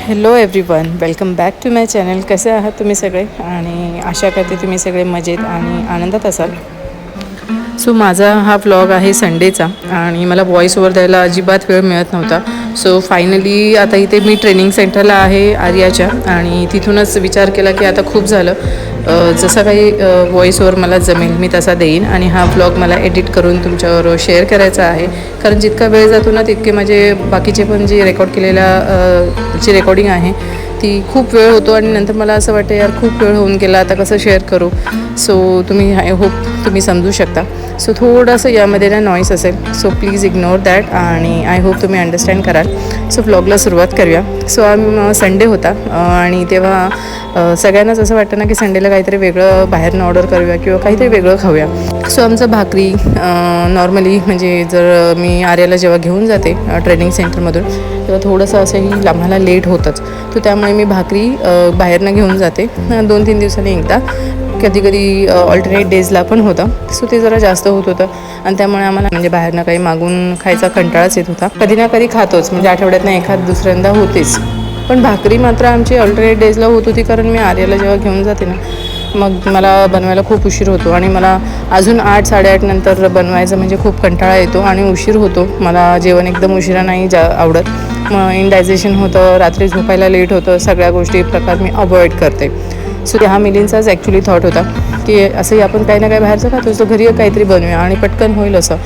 Hello everyone, welcome back to my channel. कसे आहात तुम्ही सगळे? आणि आशा करते तुम्ही सगळे मजेत आणि आनंदात असाल. सो माझा हा व्लॉग आहे संडेचा आणि मला व्हॉईस ओव्हर द्यायला अजिबात वेळ मिळत नव्हता. सो फायनली आता इथे मी ट्रेनिंग सेंटरला आहे आर्याच्या आणि तिथूनच विचार केला की आता खूप झालं, जसा काही व्हॉईस ओव्हर मला जमेल मी तसा देईन आणि हा व्लॉग मला एडिट करून तुमच्याबरोबर शेअर करायचा आहे. कारण जितका वेळ जातो ना तितके माझे बाकीचे पण जे रेकॉर्ड केलेल्या जी रेकॉर्डिंग आहे ती खूप वेळ होतो आणि नंतर मला असं वाटतं यार खूप वेळ होऊन गेला, आता कसं शेअर करू. सो तुम्ही आय होप तुम्ही समजू शकता. सो थोडंसं यामध्ये ना नॉईस असेल, सो प्लीज इग्नोर दॅट आणि आय होप तुम्ही अंडरस्टँड कराल. सो व्लॉगला सुरुवात करूया. सो संडे होता आणि तेव्हा सगळ्यांनाच असं वाटतं ना की संडेला काहीतरी वेगळं बाहेरनं ऑर्डर करूया किंवा काहीतरी वेगळं खाऊया. सो आमचं भाकरी नॉर्मली म्हणजे जर मी आर्याला जेव्हा घेऊन जाते ट्रेनिंग सेंटरमधून तेव्हा थोडंसं असंही आम्हाला लेट होतंच. तर त्यामुळे मी भाकरी बाहेरनं घेऊन जाते 2-3 दिवसांनी एकदा, कधी कधी ऑल्टरनेट डेजला पण होतं. सो ते जरा जास्त होत होतं आणि त्यामुळे आम्हाला म्हणजे बाहेरनं काही मागून खायचा कंटाळाच येत होता. कधी ना कधी खातोच, म्हणजे आठवड्यातनं एखाद दुसऱ्यांदा होतेच. पण भाकरी मात्र आमची ऑल्टरनेट डेजला होत होती, कारण मी आर्याला जेव्हा घेऊन जाते ना मग मला बनवायला खूप उशीर होतो आणि मला अजून 8-8:30 नंतर बनवायचं म्हणजे खूप कंटाळा येतो आणि उशीर होतो. मला जेवण एकदम उशिरा नाही आवडत. मग इनडायजेशन होतं, रात्री झोपायला लेट होतं, सगळ्या गोष्टी प्रकार मी अवॉइड करते. सो हा मिलिंदचाच ॲक्च्युली थॉट होता की असंही आपण काही ना काही बाहेरचं खातो, सो घरी काहीतरी बनवूया आणि पटकन होईल असं.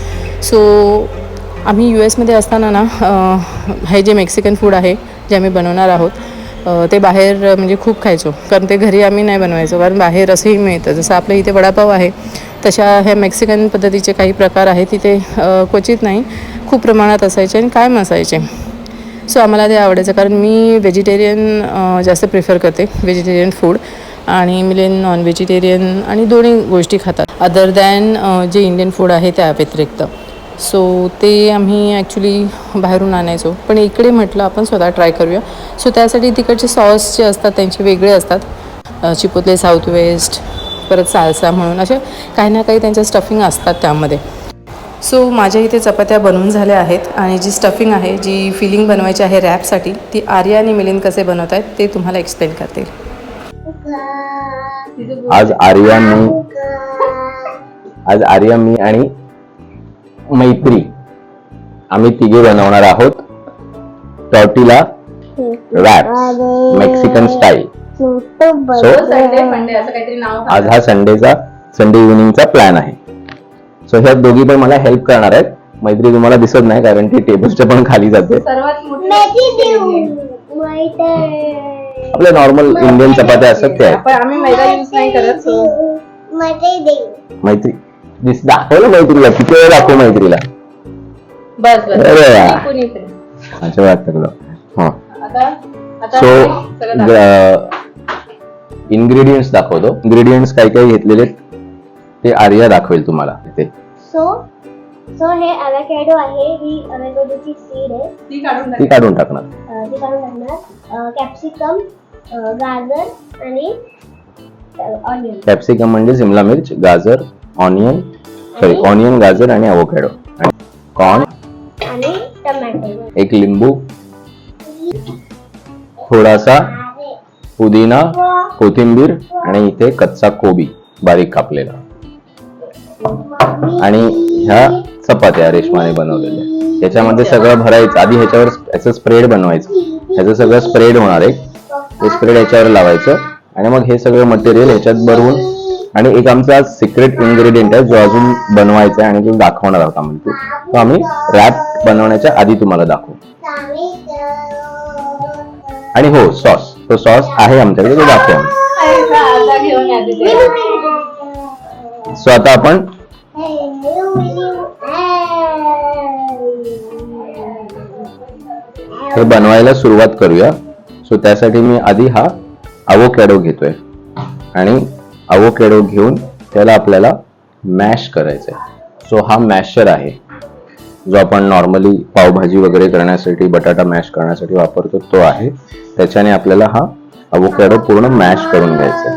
सो आम्ही US असताना ना हे जे मेक्सिकन फूड आहे जे आम्ही बनवणार आहोत ते बाहेर म्हणजे खूप खायचो, कारण ते घरी आम्ही नाही बनवायचो, कारण बाहेर असंही मिळतं. जसं आपल्या इथे वडापाव आहे तशा ह्या मेक्सिकन पद्धतीचे काही प्रकार आहेत तिथे क्वचित नाही, खूप प्रमाणात असायचे आणि कायम असायचे. सो आम्हाला ते आवडायचं, कारण मी व्हेजिटेरियन जास्त प्रिफर करते, व्हेजिटेरियन फूड, आणि मिलिंद नॉन व्हेजिटेरियन आणि दोन्ही गोष्टी खातात अदर दॅन जे इंडियन फूड आहे त्या व्यतिरिक्त. सो ते आम्ही ॲक्च्युली बाहेरून आणायचो, पण इकडे म्हटलं आपण स्वतः ट्राय करूया. सो त्यासाठी तिकडचे सॉस जे असतात त्यांचे वेगळे असतात, चिपोतले साऊथ वेस्ट, परत साल्सा म्हणून असे काही ना काही त्यांच्या स्टफिंग असतात त्यामध्ये. सो माझ्या इथे चपात्या बनवून झाल्या आहेत आणि जी स्टफिंग आहे, जी फिलिंग बनवायची आहे रॅपसाठी, ती आर्या आणि मिलिंद कसे बनवत आहेत ते तुम्हाला एक्सप्लेन करतील. आज आर्या, मी आणि मैत्री आम्ही तिघे बनवणार आहोत टॉर्टिला रॅप मेक्सिकन स्टाईल. आज हा संडे इव्हिनिंगचा प्लॅन आहे. सो ह्या दोघी पण मला हेल्प करणार आहेत. मैत्री तुम्हाला दिसत नाही कारण ती टेबलच्या पण खाली जाते. आपल्या नॉर्मल इंडियन चपात्या असतात त्या मैत्री दाखवलं मैत्रीला, किती वेळ दाखव मैत्रीला. अच्छा वाटतं. सो इन्ग्रेडियंट्स दाखवतो. इन्ग्रेडियंट्स काही काही घेतलेले ते आर्या दाखवेल तुम्हाला इथे. सो हे अॅव्होकॅडो आहे, ही अॅव्होकॅडोची सीड आहे, ती काढून टाकणार. कॅप्सिकम, गाजर आणि ऑनियन. कॅप्सिकम म्हणजे शिमला मिर्च, गाजर, ऑनियन, गाजर आणि अॅव्होकॅडो, आणि कॉर्न आणि टोमॅटो, एक लिंबू, थोडासा पुदिना, कोथिंबीर आणि इथे कच्चा कोबी बारीक कापलेला, आणि ह्या चपात्या रेशमाने बनवलेल्या. याच्यामध्ये सगळं भरायचं. आधी ह्याच्यावर याचं स्प्रेड बनवायचं, ह्याचं सगळं स्प्रेड होणार आहे. ते स्प्रेड याच्यावर लावायचं आणि मग हे सगळं मटेरियल ह्याच्यात भरून, आणि एक आमचा सिक्रेट इन्ग्रेडियंट आहे जो अजून बनवायचा आहे आणि जो दाखवणार आहोत आम्ही, तो आम्ही रॅप बनवण्याच्या आधी तुम्हाला दाखवू. आणि हो, सॉस, तो सॉस आहे आमच्याकडे, तो दाखवू. सो आता आपण हे बनवायला सुरुवात करूया. सो त्यासाठी मी आधी हा अॅव्होकॅडो घेतोय आणि अॅव्होकॅडो घेऊन त्याला आपल्याला मॅश करायचंय. सो हा मॅशर आहे जो आपण नॉर्मली पावभाजी वगैरे करण्यासाठी, बटाटा मॅश करण्यासाठी वापरतो, तो आहे. त्याच्याने आपल्याला हा अॅव्होकॅडो पूर्ण मॅश करून घ्यायचा.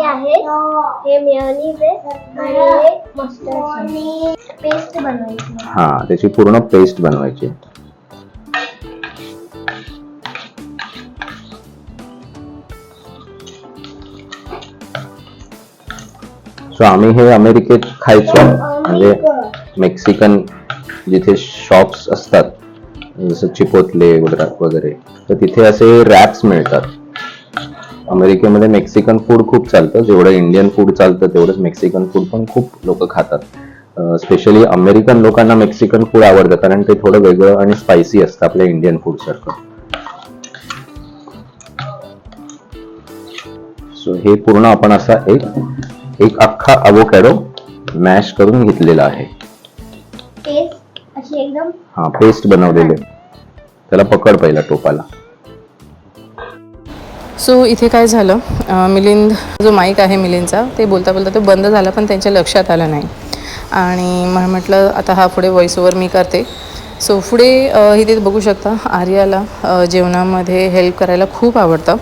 आहे, हे मेयोनीज आहे आणि हे मस्टर्ड पेस्ट बनवायची. हा, त्याची पूर्ण पेस्ट बनवायची. सो आम्ही हे अमेरिकेत खायचो, म्हणजे मेक्सिकन जिथे शॉप्स असतात जसं चिपोतले वगैरे, तर तिथे असे रॅप्स मिळतात. अमेरिकेमध्ये मेक्सिकन फूड खूप चालतं, जेवढं इंडियन फूड चालतं तेवढंच मेक्सिकन फूड पण खूप लोक खातात. स्पेशली अमेरिकन लोकांना मेक्सिकन फूड आवडतं, कारण ते थोडं वेगळं आणि स्पायसी असतं आपल्या इंडियन फूड सारखं. सो हे पूर्ण आपण असा एक अख्खा अवोकॅडो मॅश करून घेतलेला आहे. पेस्ट अशी एकदम हा, पेस्ट बनवलेले. त्याला पकड पहिला टोपाला. सो इथे काय झालं, मिलिंद जो माईक आहे मिलिंदचा, ते बोलता बोलता तो बंद झाला, पण त्यांच्या लक्षात आलं नाही. आणि म्हटलं आता हा पुढे व्हॉइस ओव्हर मी करते. सो पुढे इथे बघू शकता आर्याला जेवणामध्ये हेल्प करायला खूप आवडतं.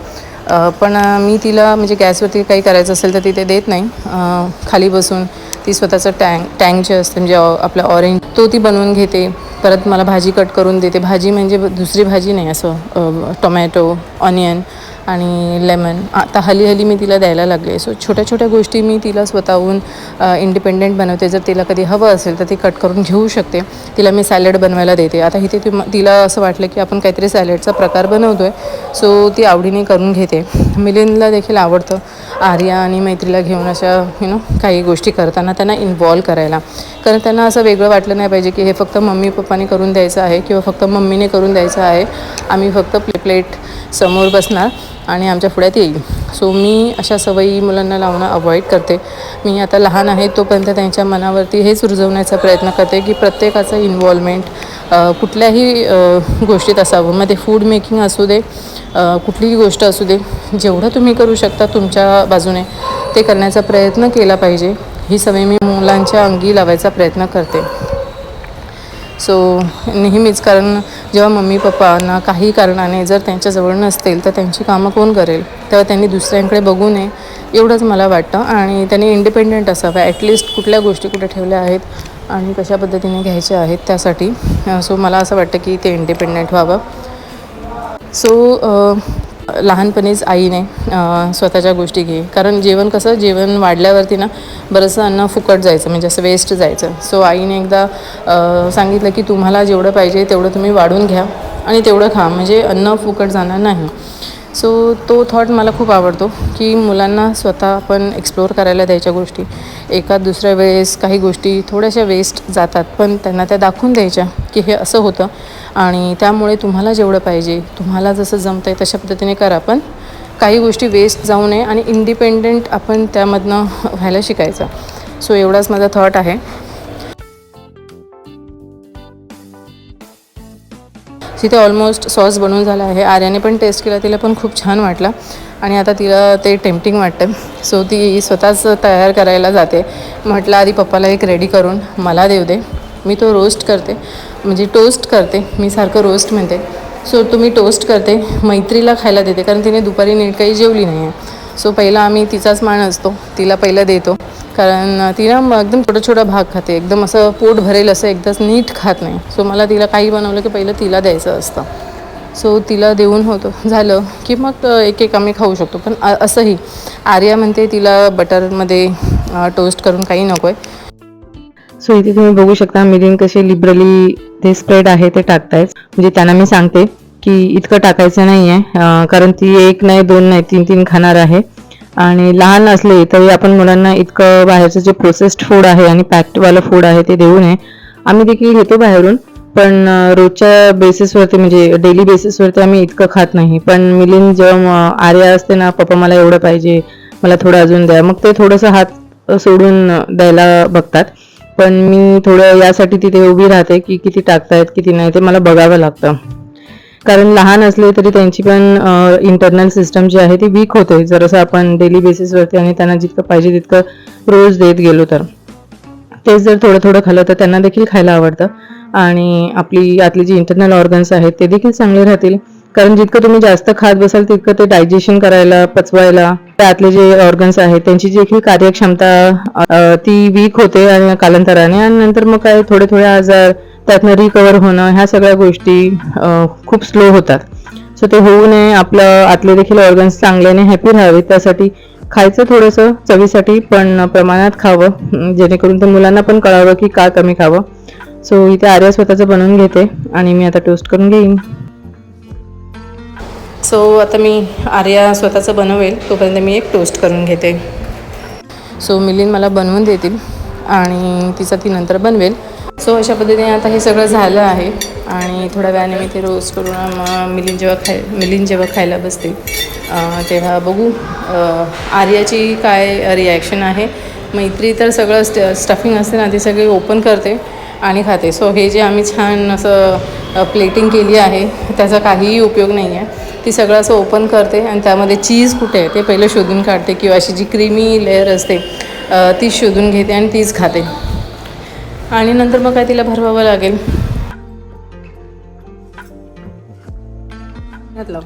पण मी तिला म्हणजे गॅसवरती काही करायचं असेल तर तिथे देत नाही. खाली बसून ती स्वतःचं टँक जे असतं म्हणजे आपलं ऑरेंज तो ती बनवून घेते. परत मला भाजी कट करून देते. भाजी म्हणजे दुसरी भाजी नाही, असं टोमॅटो, ऑनियन आणि लेमन आता हली मी तिला द्यायला लागले. सो छोट्या छोट्या गोष्टी मी तिला स्वतःहून इंडिपेंडेंट बनवते. जर तिला कधी हवं असेल तर ती कट करून घेऊ शकते. तिला मी सॅलड बनवायला देते. आता इथे तिला असं वाटलं की आपण काहीतरी सॅलडचा प्रकार बनवतो आहे, सो ती आवडीने करून घेते. मिलिंदला देखील आवडतं आर्या आणि मैत्रीला घेऊन अशा काही गोष्टी करताना त्यांना इन्व्हॉल्व करायला, कारण त्यांना असं वेगळं वाटलं नाही पाहिजे की हे फक्त मम्मी पप्पाने करून द्यायचं आहे किंवा फक्त मम्मीने करून द्यायचं आहे. आम्ही फक्त प्लेट समोर बसणार आणि आमच्या पुढ्यात येईल. सो मी अशा सवयी मुलांना लावणं अवॉइड करते. मी आता लहान आहे तोपर्यंत त्यांच्या मनावरती हेच रुजवण्याचा प्रयत्न करते की प्रत्येकाचं इन्व्हॉल्वमेंट कुठल्याही गोष्टीत असावं. मग ते फूड मेकिंग असू दे, कुठलीही गोष्ट असू दे, जेवढं तुम्ही करू शकता तुमच्या बाजूने ते करण्याचा प्रयत्न केला पाहिजे. ही सवय मी मुलांच्या अंगी लावायचा प्रयत्न करते. सो नेहमीच, कारण जेव्हा मम्मी पप्पांना काही कारणाने जर त्यांच्याजवळ नसतील तर त्यांची कामं कोण करेल, तेव्हा त्यांनी दुसऱ्यांकडे बघू नये एवढंच मला वाटतं. आणि त्यांनी इंडिपेंडेंट असावं, ॲटलिस्ट कुठल्या गोष्टी कुठे ठेवल्या आहेत आणि कशा पद्धतीने घ्यायच्या आहेत त्यासाठी. सो मला असं वाटतं की ते इंडिपेंडेंट व्हावं. सो लहानपणीच आईने स्वतःच्या गोष्टी घे, कारण जेवण वाढल्यावरती ना बरंचसं अन्न फुकट जायचं, म्हणजे असं वेस्ट जायचं. सो आईने एकदा सांगितलं की तुम्हाला जेवढं पाहिजे तेवढं तुम्ही वाढून घ्या आणि तेवढं खा, म्हणजे अन्न फुकट जाणार नाही. सो तो थॉट मला खूप आवडतो की मुलांना स्वतः आपण एक्सप्लोअर करायला द्यायच्या गोष्टी. एका दुसऱ्या वेळेस काही गोष्टी थोड्याशा वेस्ट जातात, पण त्यांना त्या दाखवून द्यायच्या की हे असं होतं आणि त्यामुळे तुम्हाला जेवढं पाहिजे, तुम्हाला जसं जमतं आहे तशा पद्धतीने करा, पण काही गोष्टी वेस्ट जाऊ नये आणि इंडिपेंडेंट आपण त्यामधनं व्हायला शिकायचं. सो एवढाच माझा थॉट आहे. तिथे ऑलमोस्ट सॉस बनवून झाला आहे. आर्याने पण टेस्ट केला, तिला पण खूप छान वाटला आणि आता तिला ते टेम्पटिंग वाटतं. सो ती स्वतःच तयार करायला जाते. म्हटलं आधी पप्पाला एक रेडी करून मला देऊ दे, मी तो रोस्ट करते, म्हणजे टोस्ट करते. मी सारखं रोस्ट म्हणते. सो तुम्ही टोस्ट करते, मैत्रीला खायला देते, कारण तिने दुपारी नीट काही जेवली नाही आहे. सो पहिला आम्ही तिचाच मान असतो, तिला पहिलं देतो, कारण तिला एकदम छोटा भाग खाते, एकदम असं पोट भरेल असं एकदाच नीट खात नाही. सो मला तिला काही बनवलं की पहिलं तिला द्यायचं असतं. सो तिला देऊन झालं की मग एक आम्ही खाऊ शकतो. पण असंही आर्या म्हणते तिला बटरमध्ये टोस्ट करून काही नको आहे. सो इथे तुम्ही बघू शकता मिलिंद कसे लिबरली ते स्प्रेड आहे ते टाकतायत. म्हणजे त्यांना मी सांगते की इतकं टाकायचं नाही आहे, कारण ती 1 नाही 2 नाही 3 खाणार आहे. आणि लहान असले तरी आपण मुलांना इतकं बाहेरचं जे प्रोसेस्ड फूड आहे आणि पॅक्डवालं फूड आहे ते देऊ नये. आम्ही देखील घेतो बाहेरून, पण रोजच्या बेसिसवरती म्हणजे डेली बेसिसवरती आम्ही इतकं खात नाही. पण मिलिंद जेव्हा आर्या असते ना, पप्पा मला एवढं पाहिजे, मला थोडं अजून द्या, मग ते थोडंसं हात सोडून द्यायला बघतात. पण मी थोडं यासाठी तिथे उभी राहते की किती टाकतायत किती नाही ते मला बघावं लागतं, कारण लहान असले तरी त्यांची पण इंटरनल सिस्टम जी आहे ती वीक होते जरासं आपण डेली बेसिसवरती आणि त्यांना जितकं पाहिजे तितकं रोज देत गेलो तर. तेच जर थोडं खाल्लं तर त्यांना देखील खायला आवडतं आणि आपली आतली जी इंटरनल ऑर्गन्स आहेत ते देखील चांगले राहतील कारण जितकं तुम्ही जास्त खात बसाल तितकं ते डायजेशन करायला, पचवायला, त्यातले जे ऑर्गन्स आहेत त्यांची देखील कार्यक्षमता ती वीक होते आणि कालांतराने, आणि नंतर मग काय थोडे थोडे आजार, त्यातनं रिकवर होणं, ह्या सगळ्या गोष्टी खूप स्लो होतात. सो ते होऊ नये, आपलं आतले देखील ऑर्गन्स चांगल्याने हॅपी राहावे, त्यासाठी खायचं थोडंसं चवीसाठी, पण प्रमाणात खावं, जेणेकरून ते मुलांना पण कळावं की का कमी खावं. सो इथे आर्या स्वतःचं बनवून घेते आणि मी आता टोस्ट करून घेईन. सो आता मी आर्या स्वतःचं बनवेल तोपर्यंत मी एक टोस्ट करून घेते. सो मिलिंद मला बनवून देतील आणि तिचा ती नंतर बनवेल. सो अशा पद्धतीने आता हे सगळं झालं आहे आणि थोड्या वेळाने मी ते रोस्ट करून मिलिंद जेव्हा खायला बसते तेव्हा बघू आर्याची काय रिॲक्शन आहे. मैत्री तर सगळं स्टफिंग असते ना, ती सगळी ओपन करते आणि खाते. सो हे जे आम्ही छान असं प्लेटिंग केली आहे त्याचा काहीही उपयोग नाही आहे. ती सगळं असं ओपन करते आणि त्यामध्ये चीज कुठे आहे ते पहिलं शोधून काढते, किंवा अशी जी क्रीमी लेअर असते ती शोधून घेते आणि तीच खाते. आणि नंतर मग काय तिला भरवावं लागेल. घातलं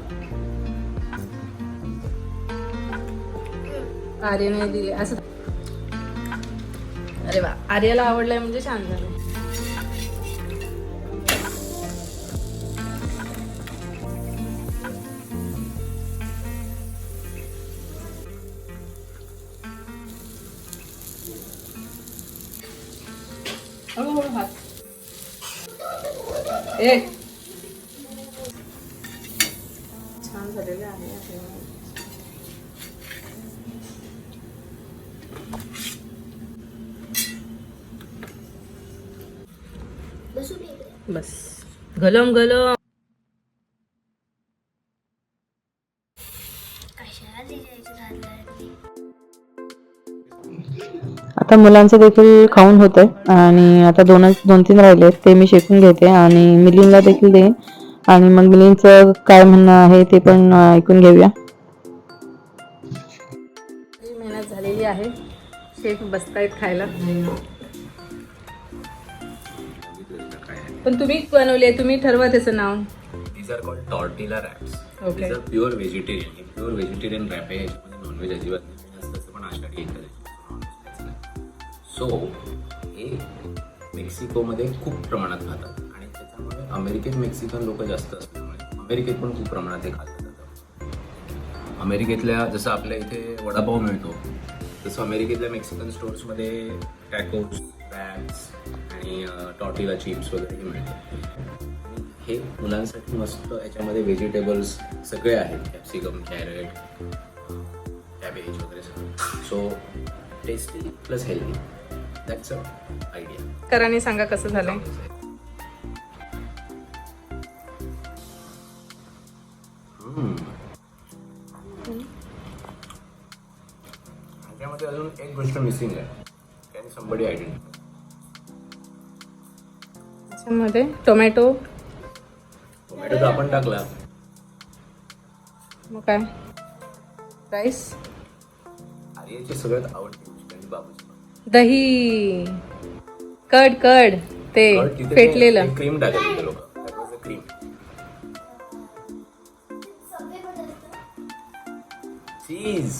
आर्याने दिले असं. अरे वा, आर्याला आवडलंय म्हणजे छान झालं. छान झालेलं आहे. बस गलम गलम. आता मुलांचं देखील खाऊन होतंय आणि आता दोन तीन राहिले ते मी शेकून घेते आणि मिलिंदला देखील देईन आणि मग मिलिंदचं काय म्हणणं आहे ते पण ऐकून घेऊया. मेहनत झालेली आहे. शेफ बसतायत खायला. पण तुम्ही बनवले, तुम्ही ठरवा त्याचं नाव. These are called tortilla wraps. Okay. These are pure vegetarian. हे pure vegetarian wrap आहे. याच्यामध्ये नॉनव्हेज अजिबात नाही. तसं पण आषाढी एकादशी नॉनव्हेज. सो हे मेक्सिकोमध्ये खूप प्रमाणात खातात आणि त्याच्यामुळे अमेरिकेत मेक्सिकन लोक जास्त असल्यामुळे अमेरिकेत पण खूप प्रमाणात हे खाल्लं जातं. अमेरिकेतल्या जसं आपल्या इथे वडापाव मिळतो तसं अमेरिकेतल्या मेक्सिकन स्टोर्समध्ये टॅकोज, रॅप्स आणि टॉर्टिला चिप्स वगैरे मिळतात. हे मुलांसाठी मस्त. याच्यामध्ये व्हेजिटेबल्स सगळे आहेत, कॅप्सिकम, कॅरेट, कॅबेज वगैरे सगळं. So tasty plus healthy. That's a idea. कराने सांगा कसं झालंय. ह्याच्यामध्ये अजून एक गोष्ट मिसिंग आहे. Can somebody identify. त्याच्यामध्ये टोमॅटो तर आपण टाकला. मग काय राईस. आर्याची सगळ्यात आवडती गोष्ट आणि बाबूची दही, कड ते फेटलेलं. क्रीम टाकायचं लोक. क्रीम चीज,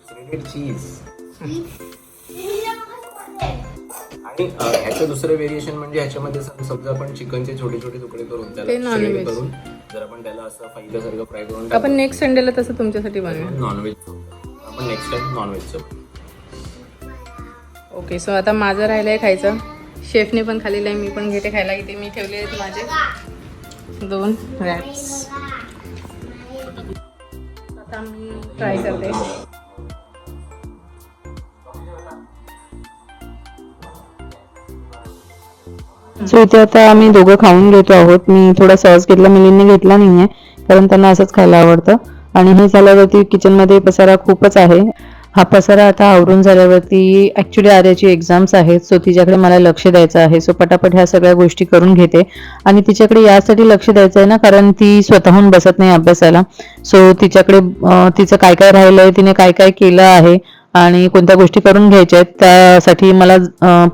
श्रेडेड चीज. आणि ह्याचं दुसरं व्हेरिएशन म्हणजे ह्याच्यामध्ये समजा आपण चिकनचे छोटे छोटे तुकडे करून त्याला श्रेड करून जर आपण त्याला असं फाईल्यासारखं फ्राय करून आपण नेक्स्ट संडेला तसं तुमच्यासाठी बनवू. नॉनव्हेज आपण नेक्स्ट टाइम नॉनव्हेजचं. ओके. सो आता माझं राहिलंय खायचं. शेफने पण खाल्लेलं आहे, मी पण घेते खायला. इथे मी ठेवले आहेत माझे 2 रॅप्स. आता मी ट्राय करते. सो इथे आता आम्ही दोघं खाऊन घेतो आहोत. मी थोडा सॉस घेतला, मिलिंदने घेतला नाहीये कारण त्यांना असंच खायला आवडतं. आणि हे झाल्यावरती किचनमध्ये पसारा खूपच आहे. हा पसारा आता आवरून झाल्यावरती ॲक्च्युली आर्याची एक्झाम्स आहेत, सो तिच्याकडे मला लक्ष द्यायचं आहे. सो पटापट ह्या सगळ्या गोष्टी करून घेते आणि तिच्याकडे यासाठी लक्ष द्यायचं आहे ना, कारण ती स्वतःहून बसत नाही अभ्यासाला. सो तिच्याकडे तिचं काय काय राहिलंय, तिने काय काय केलं आहे आणि कोणत्या गोष्टी करून घ्यायच्या आहेत, त्यासाठी मला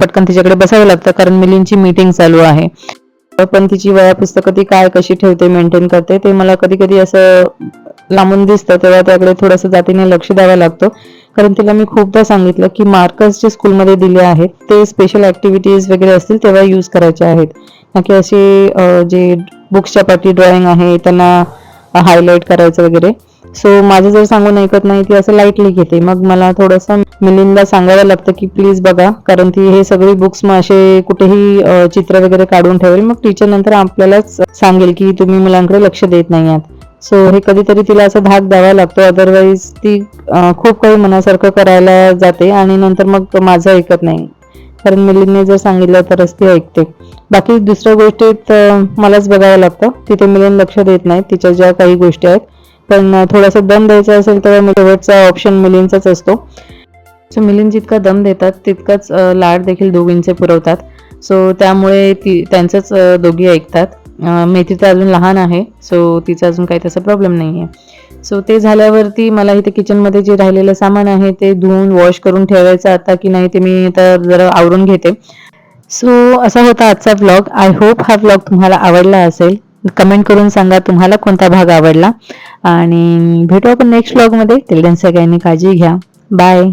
पटकन तिच्याकडे बसावं लागतं कारण मिलिंदची मीटिंग चालू आहे. पण तिची वह्या पुस्तकं ती काय कशी ठेवते, मेंटेन करते, ते मला कधी कधी असं लांबून दिसतं, तेव्हा त्याकडे थोडंसं जातीने लक्ष द्यावं लागतं. कारण तिला मी खूपदा सांगितलं की मार्कर्स जे स्कूलमध्ये दिले आहेत ते स्पेशल ऍक्टिव्हिटीज वगैरे असतील तेव्हा यूज करायचे आहेत, ना की असे जे बुक्सच्या पाठी ड्रॉइंग आहे त्यांना हायलाईट करायचं वगैरे. सो माझं जर सांगून ऐकत नाही, ती असं लाईटली घेते. मग मला थोडंसं मिलिंदला सांगावं लागतं की प्लीज बघा, कारण ती हे सगळी बुक्स मग असे कुठेही चित्र वगैरे काढून ठेवेल, मग टीचर नंतर आपल्यालाच सांगेल की तुम्ही मुलांकडे लक्ष देत नाही आहात. सो हे कधीतरी तिला असं धाक द्यावा लागतो, अदरवाईज ती खूप काही मनासारखं करायला जाते आणि नंतर मग माझं ऐकत नाही. कारण मिलिंदने जर सांगितलं तरच ती ऐकते. बाकी दुसऱ्या गोष्टीत मलाच बघावं लागतं, तिथे मिलिंद लक्ष देत नाही तिच्या ज्या काही गोष्टी आहेत. पण थोडासा दम द्यायचा असेल तर शेवटचा ऑप्शन मिलिंदचाच असतो. सो मिलिंद जितका दम देतात तितकाच लाड देखील दोघींचे पुरवतात. सो त्यामुळे त्यांचंच दोघी ऐकतात. मेथी तर अजून लहान आहे, सो तिचा अजून काही तसा प्रॉब्लेम नाही आहे. सो ते झाल्यावरती मला इथे किचनमध्ये जे राहिलेलं सामान आहे ते धुवून वॉश करून ठेवायचं आता की नाही ते मी तर जरा आवरून घेते. सो असा होता आजचा व्लॉग. आय होप हा व्लॉग तुम्हाला आवडला असेल. कमेंट करून सांगा तुम्हाला कोणता भाग आवडला आणि भेटू आपण नेक्स्ट व्लॉगमध्ये. टिल देन सगळ्यांनी काळजी घ्या. बाय.